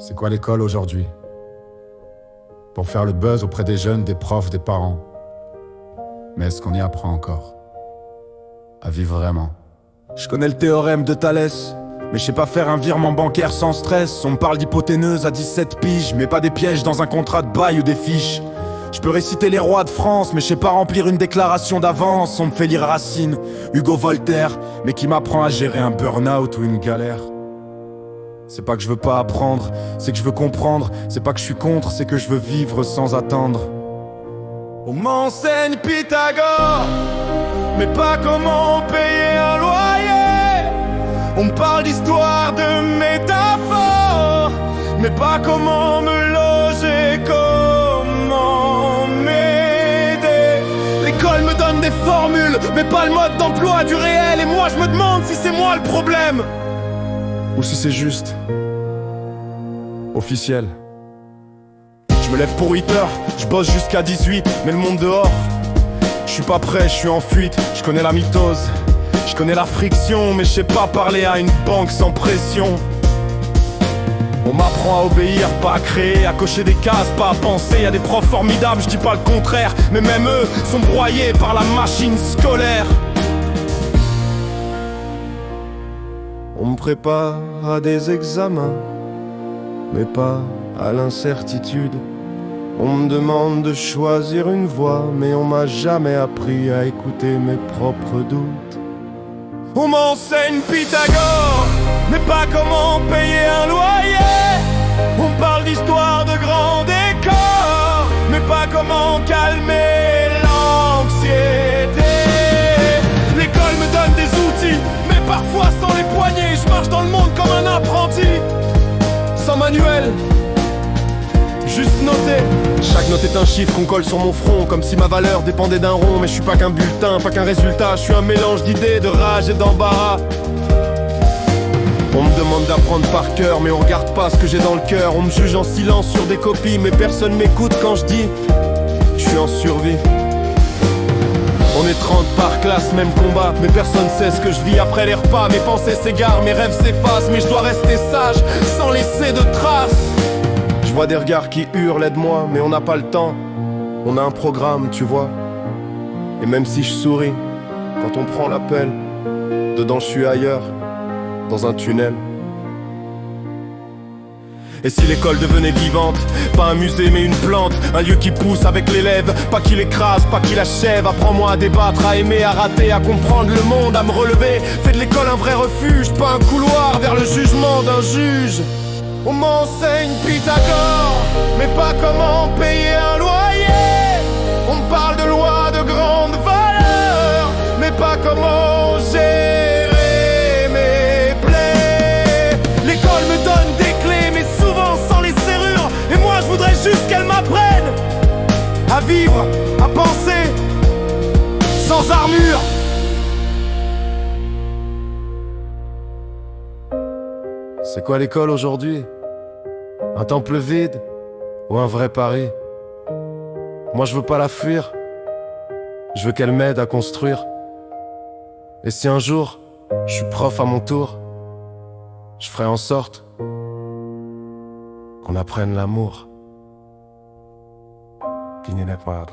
C'est quoi l'école aujourd'hui? Pour faire le buzz auprès des jeunes, des profs, des parents. Mais est-ce qu'on y apprend encore à vivre vraiment? Je connais le théorème de Thalès, mais je sais pas faire un virement bancaire sans stress. On me parle d'hypoténeuse à 17 piges, mais pas des pièges dans un contrat de bail ou des fiches. Je peux réciter les rois de France, mais je sais pas remplir une déclaration d'avance. On me fait lire Racine, Hugo, Voltaire, mais qui m'apprend à gérer un burn-out ou une galère? C'est pas que je veux pas apprendre, c'est que je veux comprendre. C'est pas que je suis contre, c'est que je veux vivre sans attendre. On m'enseigne Pythagore, mais pas comment payer un loyer. On me parle d'histoire, de métaphores, mais pas comment me loger, comment m'aider. L'école me donne des formules, mais pas le mode d'emploi du réel. Et moi je me demande si c'est moi le problème, ou si c'est juste officiel. Je me lève pour 8 heures, je bosse jusqu'à 18, mais le monde dehors, je suis pas prêt, je suis en fuite. Je connais la mitose, je connais la friction, mais je sais pas parler à une banque sans pression. On m'apprend à obéir, pas à créer, à cocher des cases, pas à penser. Y'a des profs formidables, je dis pas le contraire, mais même eux sont broyés par la machine scolaire. On me prépare à des examens, mais pas à l'incertitude. On me demande de choisir une voie, mais on m'a jamais appris à écouter mes propres doutes. On m'enseigne Pythagore, mais pas comment payer un loyer. On me parle d'histoire de grands décors, mais pas comment calmer l'anxiété. L'école me donne des outils, mais parfois sans les poignets. Je marche dans le monde comme un apprenti, sans manuel, juste noté. Chaque note est un chiffre qu'on colle sur mon front, comme si ma valeur dépendait d'un rond. Mais je suis pas qu'un bulletin, pas qu'un résultat. Je suis un mélange d'idées, de rage et d'embarras. On me demande d'apprendre par cœur, mais on regarde pas ce que j'ai dans le cœur. On me juge en silence sur des copies, mais personne m'écoute quand je dis je suis en survie. On est 30 par classe, même combat, mais personne sait ce que je vis après les repas. Mes pensées s'égarent, mes rêves s'effacent, mais je dois rester sage, sans laisser de traces. Je vois des regards qui hurlent, aide-moi, mais on n'a pas le temps. On a un programme, tu vois. Et même si je souris, quand on prend l'appel, dedans je suis ailleurs, dans un tunnel. Et si l'école devenait vivante, pas un musée mais une plante, un lieu qui pousse avec l'élève, pas qui l'écrase, pas qui l'achève. Apprends-moi à débattre, à aimer, à rater, à comprendre le monde, à me relever. Fais de l'école un vrai refuge, pas un couloir vers le jugement d'un juge. On m'enseigne Pythagore, mais pas comment payer un loyer. On me parle de lois de grande valeur, mais pas comment gérer mes plaies. L'école me donne des clés, mais souvent sans les serrures. Et moi je voudrais juste qu'elle m'apprenne à vivre, à penser, sans armure. C'est quoi l'école aujourd'hui? Un temple vide ou un vrai Paris? Moi je veux pas la fuir, je veux qu'elle m'aide à construire. Et si un jour je suis prof à mon tour, je ferai en sorte qu'on apprenne l'amour qui n'est pas